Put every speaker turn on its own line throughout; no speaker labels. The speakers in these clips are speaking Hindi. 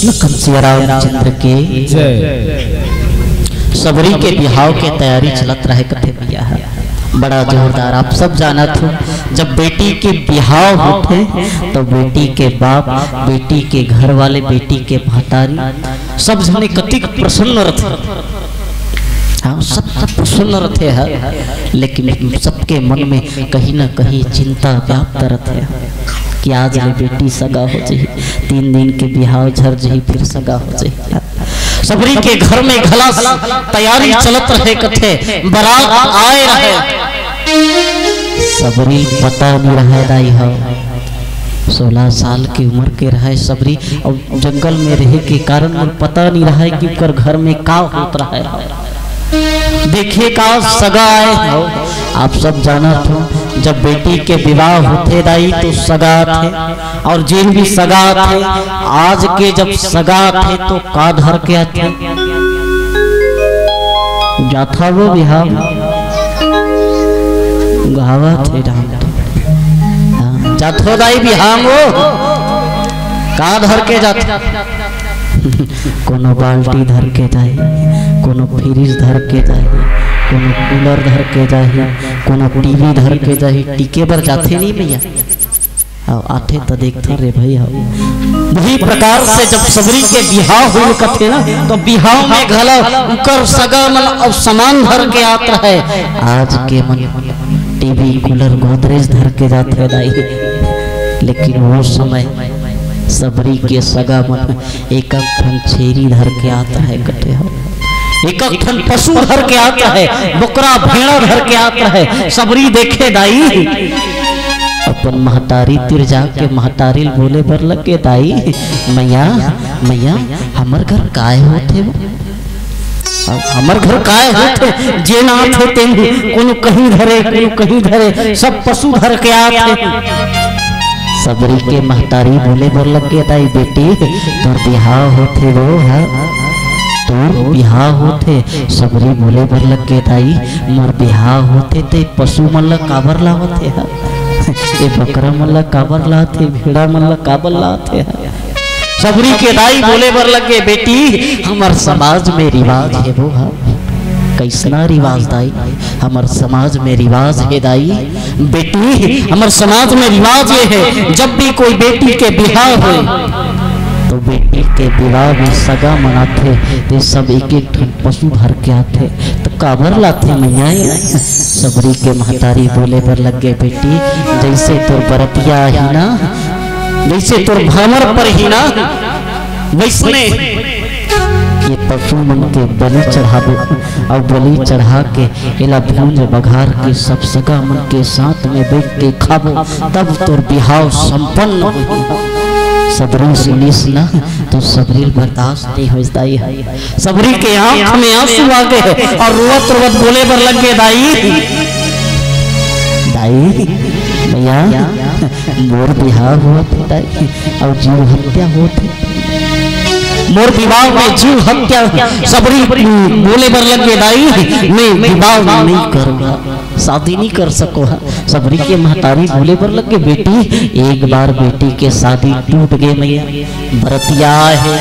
कृष्ण कंसिया रामचंद्र के सबरी के बिहाव के तैयारी चलत रहे कथे भैया है बड़ा जोरदार। आप सब जाना थे जब बेटी के बिहाव होते तो बेटी के बाप, बेटी के घर वाले, बेटी के महतारी सब जने कतिक प्रसन्न रहते। हाँ, सब प्रसन्न रहते हैं, लेकिन सबके मन में कहीं ना कहीं चिंता व्याप्त रहते हैं कि आज ये बेटी सगा हो जाए, 3 दिन के बिहाव झर जाए, फिर सगा हो जाए। सबरी के घर में घला तैयारी चलत रहे कथे, बारात आए रहे। सबरी पता नहीं रहे दाई हो 16 साल की उम्र के रहे सबरी, और जंगल में रहे के कारण पता नहीं रहा कि उनकर घर में का होत रहा है। देखिए का सगा आए हो। आप सब जाना तो जब बेटी के विवाह होते दाई तो सगा थे, और जिन भी सगा थे आज के जब सगा थे तो का धर के आते जाथा वो बिहाव गावा थे राम तो जाथो दाई बिहाव वो का धर के जाता कोनो बाल्टी धर के जाए, कोनो फ्रिज धर के जाए, कोनो कूलर धर के जाए, कोनो टीवी धर के जाए। टीके पर जाते नहीं भैया, आते तो देखते रे भैया। वही प्रकार से जब सबरी के बिहाव हुए कथे ना तो बिहाव में घला उकर सगा मन और सामान धर के आता है। आज के मन टीवी कूलर गोदरेज धर के जाते दाई, लेकिन वो समय सबरी के सगा मन एक छेरी धर के आता है कटे हो, एक पशु धर के आता है, बकरा भेड़ा धर के आता है। सबरी देखे दाई अपन महतारी तिर जाके महतारी बोले बर लगे दाई मैया मैया हमर घर काय होते वो, हमर घर काय होते जे ना होते कोनो कहीं धरे कोनो कहीं धरे, सब पशु धर के आते। सबरी के महतारी बोले बर लगे दाई बेटी तोर बिहाव होते वो है, तोर बिहाव होते। सबरी बोले बर लगे दाई मोर बिहाव होते ते पशु मन ला काबर लावते है, ये बकरा मन ला काबर लाते, भेड़ा मन ला काबर लाते है। सबरी के दाई बोले बर लगे बेटी हमार समाज में रिवाज है वो है। कैसना रिवाज दाई? हमार समाज में रिवाज है दाई बेटी, हमार समाज में रिवाज ये है जब भी कोई बेटी के बिहाव हो तो बेटी के विवाह में सगा मनाते तो सब एक एक पशु भर के आते तो काबर लाते मैया। सबरी के महतारी बोले पर लगे बेटी जैसे तोर बरतिया ही ना, जैसे तोर भामर पर ही ना, वैसने ये पशु मन के बलि चढ़ाबो और बलि चढ़ा के इला भूंज बघार के सब सगा मन के साथ में बैठ के खाबो, तब तोर बिहाव संपन्न हो। सबरी सुनिस ना तो सबरी बर्दाश्त नहीं हो दाई है। सबरी के आंख में आंसू आ गए और रोवत रोवत बोले बर लगे दाई दाई भैया मोर बिहाव हुआ थे दाई और जीव हत्या होती, मोर विवाह में जीव हत्या। सबरी बोले बर लगे दाई मैं विवाह नहीं करूँगा, शादी नहीं कर सको है। सबरी के महतारी बोले बर लगे बेटी एक बार बेटी के शादी टूट गए मैया, बरतिया है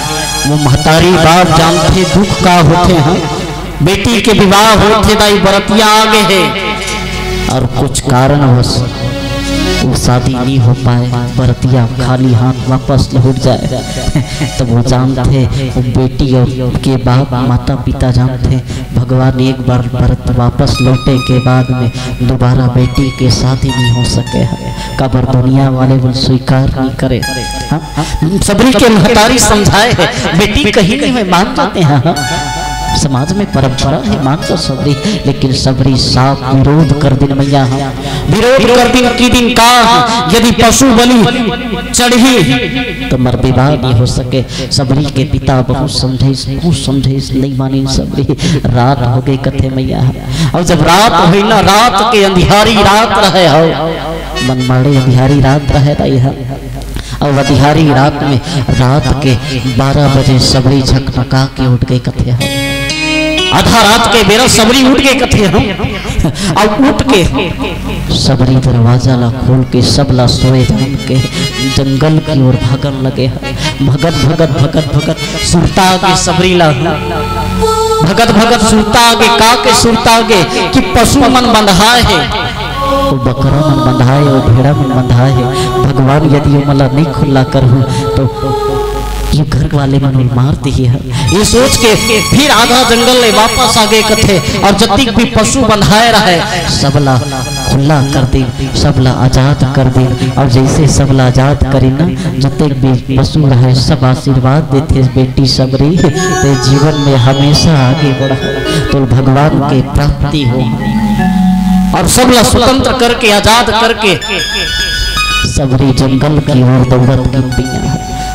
वो महतारी बाप जानते दुख का होते हैं। बेटी के विवाह होते दाई बरतिया आ गए है और कुछ कारणवश वो शादी नहीं हो पाए, बरतिया खाली हाथ वापस लौट जाए। तो वो जानते वो बेटी और के बाप माता पिता जानते भगवान एक बार भरत वापस लौटे के बाद में दोबारा बेटी के शादी नहीं हो सके है, कबर दुनिया वाले वो स्वीकार नहीं करे। सबरी के महतारी समझाए है बेटी कहीं नहीं है मान जाते हैं, समाज में परंपरा है मान तो सबरी, लेकिन सबरी साफ विरोध कर दिन मैया विरोध कर दिन की दिन का यदि पशु बलि चढ़ी तो मर विवाह नहीं हो सके। सबरी के पिता बहुत समझे नहीं मानी। सबरी रात हो गई कथे मैया, और जब रात हुई ना रात के अंधियारी रात रहे हो मनमाड़े अंधियारी रात रहे रही है, और अंधियारी रात में रात के 12 बजे सबरी झकमका के उठ गई कथे है। आधा रात के बेरा सबरी उठ के कथे हम और उठ के सबरी दरवाजा ला खोल के सब ला सोए जान के जंगल की ओर भागन लगे। भगत भगत भगत भगत सुरता के सबरी ला भगत भगत सुरता आगे का के सुरता आगे कि पशु मन बंधा है, वो बकरा मन बंधा है, वो भेड़ा मन बंधा है। भगवान यदि वो मला नहीं खुला कर तो ये घर वाले मन मार दिए है। ये सोच के फिर आधा जंगल ले वापस आगे कथे और जतिक भी पशु बंधाए रहे सबला खुला कर दी, सबला आजाद कर दी। और जैसे सबला आजाद करी ना जतिक भी पशु रहे सब आशीर्वाद देते बेटी सबरी ते जीवन में हमेशा आगे बढ़ा तो भगवान के प्राप्ति हो। और सबला स्वतंत्र करके आजाद करके सबरी जंगल की ओर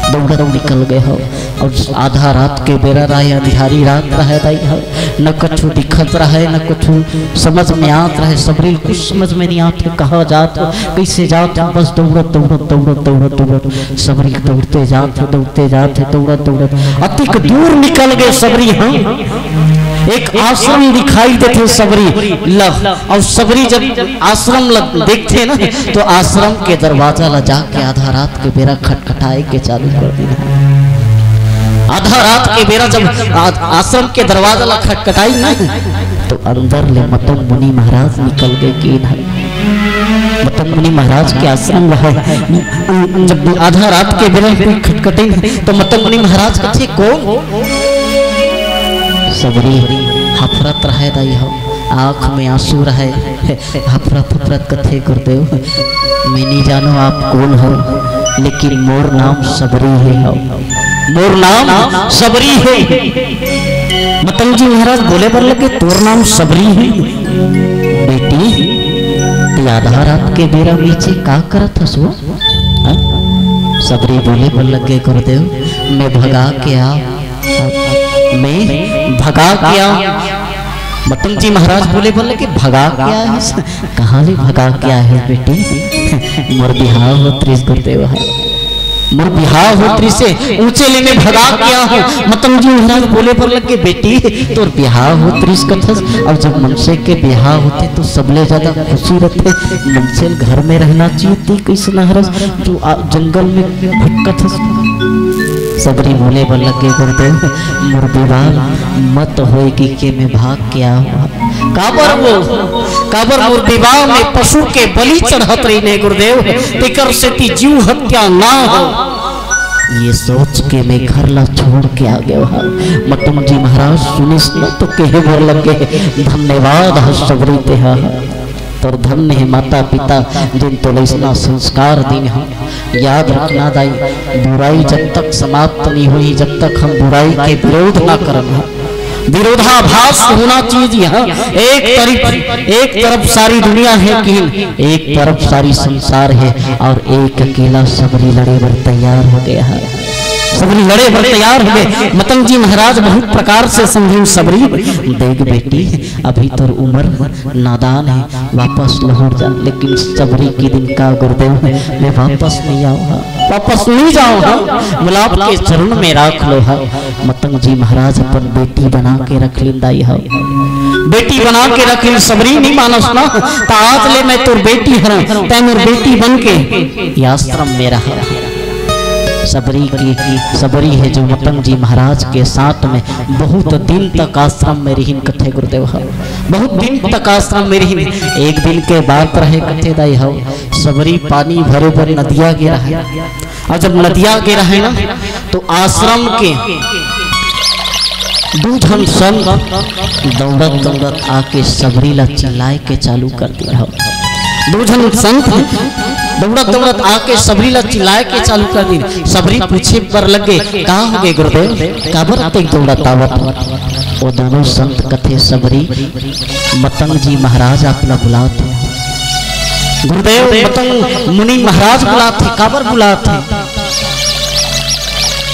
दौड़त निकल गए हो। और आधा रात के बेरा रहे, अंधियारी रात रहे दाई हो, न कछु दिखत रहे न कुछ समझ में आत रहे। सबरी कुछ समझ में नहीं आते कहाँ जात कैसे जात, बस दौड़त सबरी दौड़ते जाते दौड़त अतिक दूर निकल गए सबरी। हम एक आश्रम दिखाई देते सबरी लग, और सबरी जब आश्रम देखते ना तो आश्रम के दरवाजा ला जाके आधा रात के बेरा खटखटाए के चालू कर दिया। आधा रात के बेरा जब आश्रम के दरवाजा ला खटखटाई ना तो अंदर ले मतंग मुनि महाराज निकल गए कि मतंग मुनि महाराज के आश्रम रहा। जब आधा रात के बेरा खटखटाई तो मतंग मुनि महाराज कथे कौन? सबरी हफरत रहे दाई हो, आँख में आंसू रहे, हफरत कथे गुरुदेव मैं नहीं जानो आप कौन हो, लेकिन मोर नाम सबरी है हो, मोर नाम सबरी है। मतंग जी महाराज बोले बर लगे तोर नाम सबरी है बेटी, ते आधा रात के बेरा नीचे का करत हसो? सबरी बोले बर लगे गुरुदेव मैं भगा के मतंग जी महाराज बोले कि भगा क्या है? कहाँ ले भगा क्या है बेटी? मोर बिहाव होत्री गुरुदेव है, मोर बिहाव होत्री से ऊंचे लेने भगा क्या हूँ। मतंग जी महाराज बोले कि बेटी तो बिहाव होत्री कथस, और जब मनसे के बिहाव होते तो सबले ज्यादा खुशी रहते, मनसे घर में रहना चाहिए कैसे नहरस जो जंगल में भटकत। सबरी बोले लगे गुरुदेव मोर विवाह मत होएगी के मैं भाग के आऊँ। काबर मोर विवाह में पशु के बलि चढ़त रही ने गुरुदेव, तेकर से ती जीव हत्या ना हो। ये सोच के मैं घर ला छोड़ के आ गया। मतंग जी महाराज सुनिस न तो कहे बोल लगे धन्यवाद सबरी तेहा तोर धन्य है माता पिता जिन तो लैसना संस्कार दिन हम याद रखना दाई। बुराई जब तक समाप्त नहीं हुई जब तक हम बुराई के विरोध ना करना, विरोधाभास होना चाहिए। यहाँ एक तरफ सारी दुनिया है कि एक तरफ सारी संसार है, और एक अकेला सबरी लड़े पर तैयार हो गया है, सबरी लड़े पर तैयार हो गए। मतंग जी महाराज बहुत प्रकार से समझी सबरी, देख बेटी अभी तो उम्र नादान है वापस लौट जा, लेकिन सबरी की दिन का गुरुदेव मैं वापस नहीं आऊंगा, वापस नहीं जाऊंगा, गुलाब के चरण में रख लो है। मतंग जी महाराज अपन बेटी बना के रख लिंदाई है, बेटी बना के रख ली। सबरी नहीं मानस ना तो आज ले मैं तोर बेटी हरा तै मोर बेटी बन के आश्रम में रहा। सबरी है जो मतंग जी महाराज के साथ में बहुत दिन तक आश्रम में रही कथे गुरुदेव है, बहुत दिन तक आश्रम में रही। एक दिन के बाद रहे कथे दाई हो सबरी पानी भरे भरे नदिया गिरा है, और जब नदिया गिरा है ना तो आश्रम के दूधन संग दौड़त आके सबरी ला चिल्लाए के चालू कर दिया हो। दूधन संग दौड़त आके सबरी ला चिल्लाए के चालू कर दी। सबरी पूछे पर लगे कहाँ हो गए गुरुदेव, काबर तक दौड़त आवत? वो दोनों संत कथे सबरी मतंग जी महाराज अपना बुलाते गुरुदेव, मतंग मुनि महाराज बुलाते, काबर बुलाते?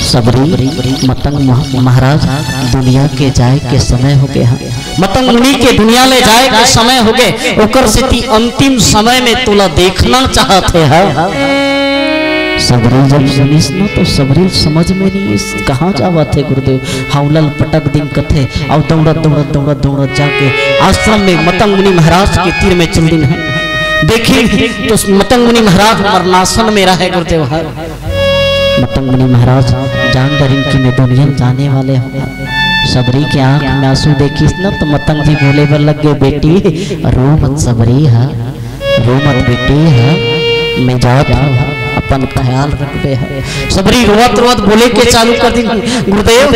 सबरी मतंग महाराज दुनिया के जाए के समय हो गया, मतंग मुनि के दुनिया ले जाए के समय हो गए, ओकर से ती अंतिम समय में तुला देखना चाहते है। सबरी जब सुनिस ना तो सबरी समझ में नहीं कहाँ जावा थे गुरुदेव। हाउलल पटक दिन कथे और दौड़त दौड़त दौड़त दौड़त जाके आश्रम में मतंग मुनि महाराज के तीर में चल दिन है। देखिए तो मतंग मुनि महाराज मरणासन में रहे गुरुदेव। मतंग मुनि महाराज जान डरिन की में दुनिया जाने वाले हो। सबरी के आंख में आंसू देखिस ना तो मतंग जी बोले बर लग गए, बेटी रो मत सबरी है, रो मत बेटी है, मैं जात हूँ, अपन ख्याल रखबे है। सबरी रोवत रोवत बोले के चालू कर दी, गुरुदेव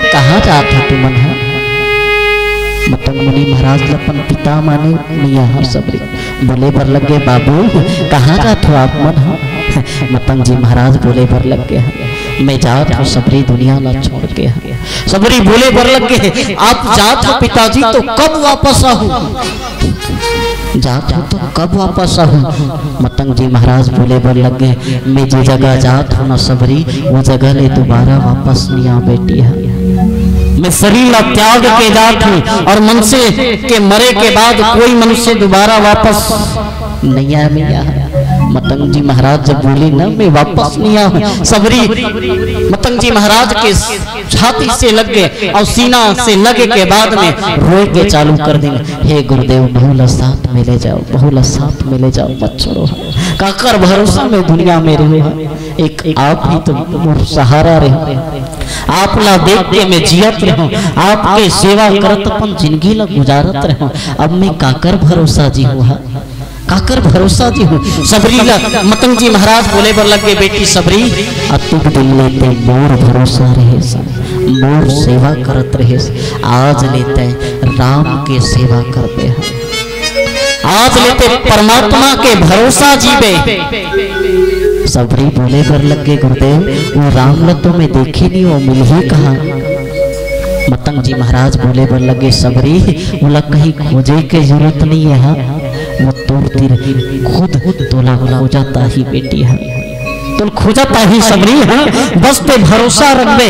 कहाँ जात है तुमन है। मतंग मुनि महाराज अपन पिता माने मिया है। सबरी बोले बर लग गए, बाबू कहाँ जात हो आप मन है। मतंग जी महाराज बोले बर लग गए, मैं जात हूँ सबरी दुनिया ला छोड़ के। सबरी बोले बर लग गए, आप जात हो पिताजी तो कब वापस आहू, जात हो तो कब वापस आहू। मतंग जी महाराज बोले बर लग गए, मैं जिस जगह जात हूँ ना सबरी वो जगह ले दोबारा वापस नहीं आ बेटी है। मैं शरीर त्याग के जात हूँ और मनुष्य के मरे के बाद कोई मनुष्य दोबारा वापस नहीं आया मैया। मतंग जी महाराज जब बोली ना मैं वापस नहीं आऊं, सबरी मतंग जी महाराज के छाती से लग गए और सीना से लगे के बाद में रोए के चालू कर देंगे, हे गुरुदेव बहुला साथ में ले जाओ, बहुला साथ में ले जाओ, मत छोड़ो। काकर भरोसा में दुनिया में रहो, एक आप ही तो सहारा रहो। आप ला देख के मैं जियत रहो, आपके सेवा करत अपन जिंदगी ला गुजारत रहो। अब मैं काकर भरोसा जी हुआ, काकर भरोसा जी हूँ। सबरी मतंग जी महाराज बोले बर लग गए, बेटी सबरी अतुक दिल लेते मोर भरोसा रहे, मोर सेवा करत रहे। आज लेते राम के सेवा करते हैं, आज लेते परमात्मा के भरोसा जीवे। सबरी बोले बर लग गए, गुरुदेव वो राम लतो में देखे नहीं, वो मिल ही कहाँ। मतंग जी महाराज बोले बर लगे, सबरी बोला कहीं खोजे की जरूरत नहीं है, वो तोड़ती रही खुद तोला खो जाता ही बेटी है, तो खो जाता ही सबरी है। बस पे भरोसा रखबे,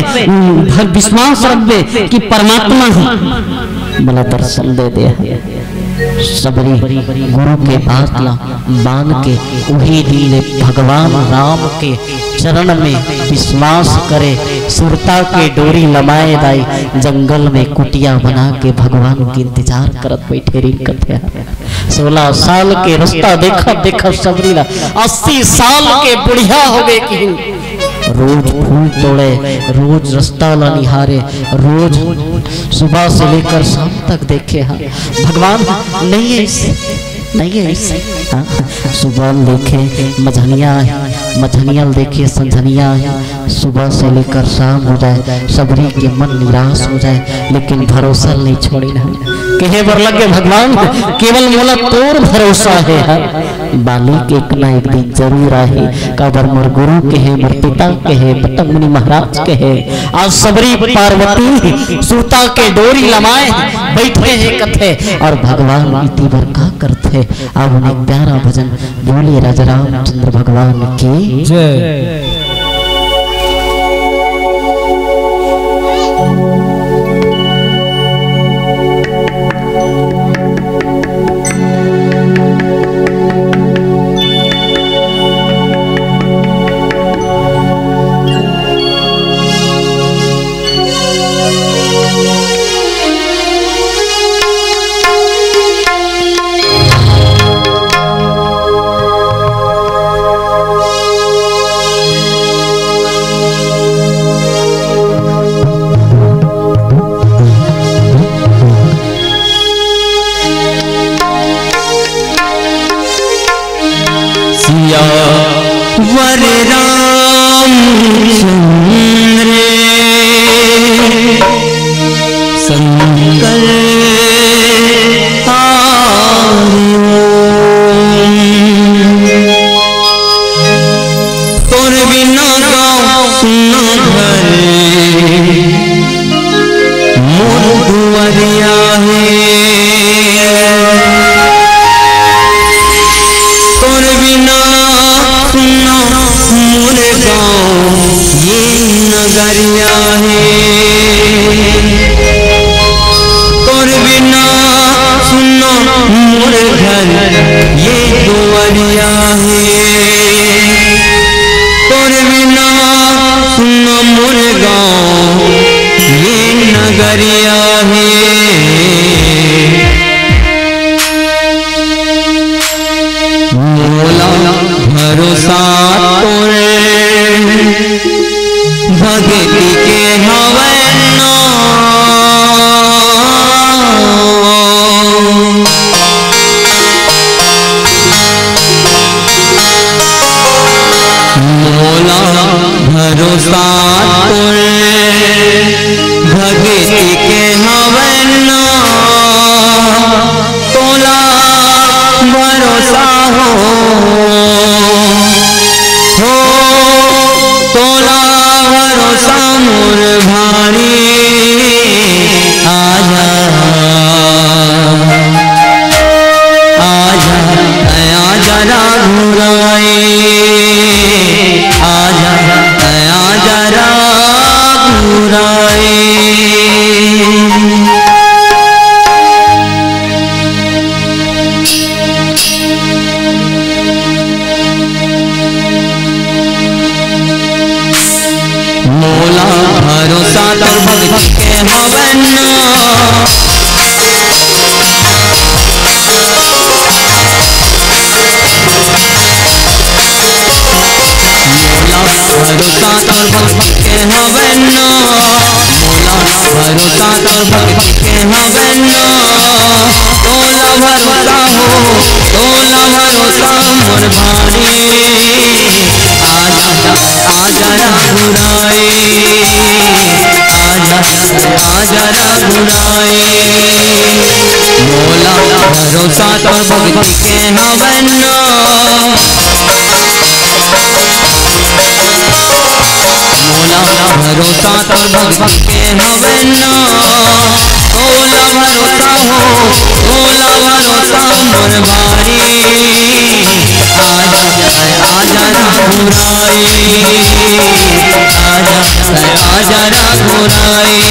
विश्वास रखबे कि परमात्मा ही मला दर्शन दे दे। सबरी गुरु के पास ला बांध के वही दिल भगवान राम के चरण में विश्वास करे, सुरता के डोरी लमाए दाई जंगल में कुटिया बना के भगवान के इंतजार करत बैठे रिंग कथे। 16 साल के रास्ता देखा देखा सबरी ला 80 साल के बुढ़िया हो गए कि रोज फूल तोड़े, रोज रास्ता ला निहारे, रोज सुबह से लेकर शाम तक देखे। हाँ भगवान नहीं है इसे, नहीं है इसे। हाँ सुबह देखे मझनिया, मझनिया देखे संझनिया, सुबह से लेकर शाम हो जाए सबरी के मन निराश हो जाए, लेकिन भरोसा नहीं छोड़ी ना। कहे बर लगे भगवान केवल मोला तोर भरोसा है, बाली के एक ना एक दिन जरूर आए। काबर मोर गुरु के है, मोर पिता के है, मतंग मुनि महाराज के है। आज सबरी पार्वती सूता के डोरी लमाए बैठे हैं कथे, और भगवान इति बर का करते। अब उन्हें प्यारा भजन बोले राजा रामचंद्र भगवान की जय।
वर रामचंद्र संकर तोर बिना गाँव सुना घर मोर दुआरिया है, तोर बिना सुना मोर गाँव ये नगरिया है, तोर बिना सुना मोर घर ये दुआरिया है, नगरिया है मोला भरोसा तोरे भगती के हवन्ना मोला भरोसा तोरे भगती के हवन्ना तोला भरोसा हो तोला भरोसा मोर भारी आजा आजा आजा राघुराई आजा आजा राघुराई मोला भरोसा तो भक्ति के हवन्ना भरोसा तो भक्ति के हवन्ना मोला भरोसा तो भक्ति के हवन्ना तोला भरोसा हो तोला भरोसा मोर भारी आजा आजा राघुराई आजा आजा राघुराई मोला भरोसा तो भक्ति के हवन्ना मोला भरोसा तो भक्ति के हवन्ना तोला भरोसा हो तोला भरोसा मोर भारी आजा आजा राघुराई आजा आजा राघुराई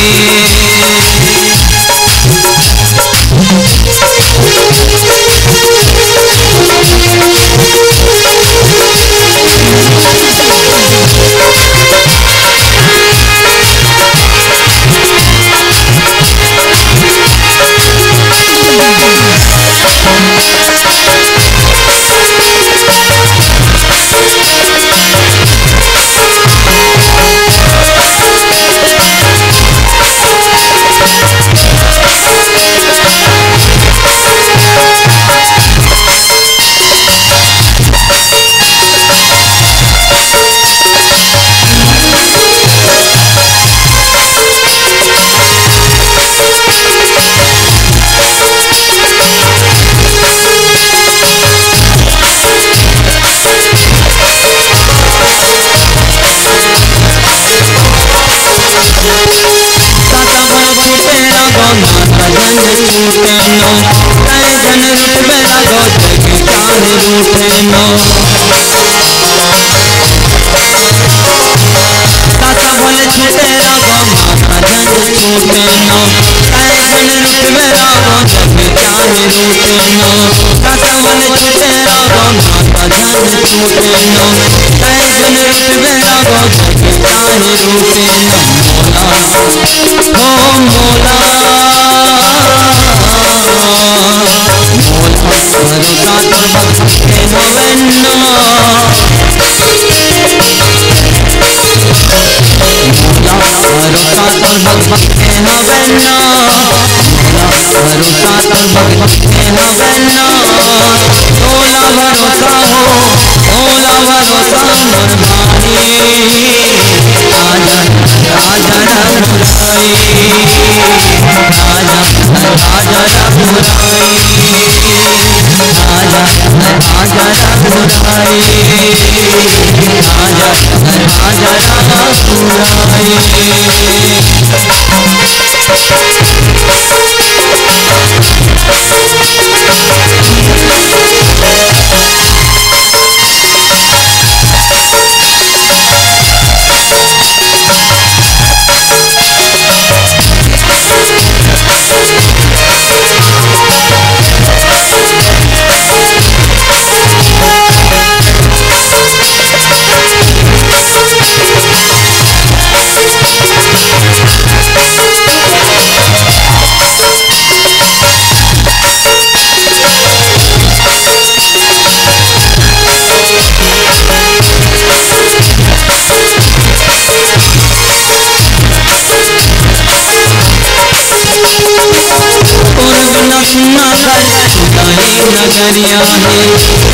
नगरिया है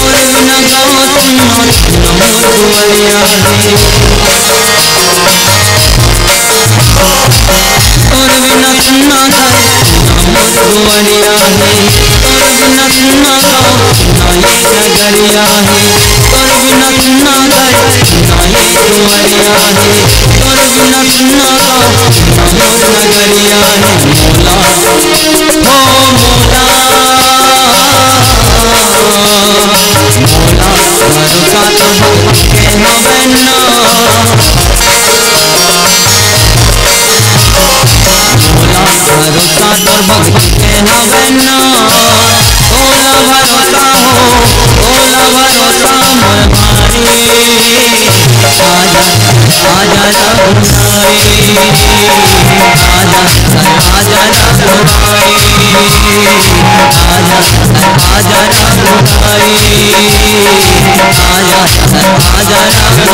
और बिना गाओ सुनो मोर दुआरिया है और बिना सुना गाए मोर दुआरिया है और बिना सुना गाओ ये नगरिया है और बिना सुना गाए ये दुआरिया है और बिना सुना गाओ मोर नगरिया है मोला हो मोला मोला भरोसा तो भक्त के नवैना मोला भरोसा तो भक्त के नवैना ओला भरोसा हो ओला भरोसा मोर भाई आजा आजा रघुनाई आजा आजा रघुनाई आजा आजा रघुनाई आजा आजा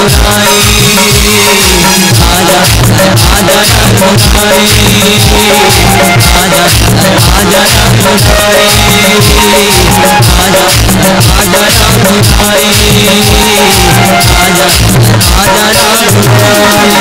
रघुनाई आजा आजा रघुनाई आजा आजा रघुनाई आजा आजा रघुनाई आजा आजा रघुनाई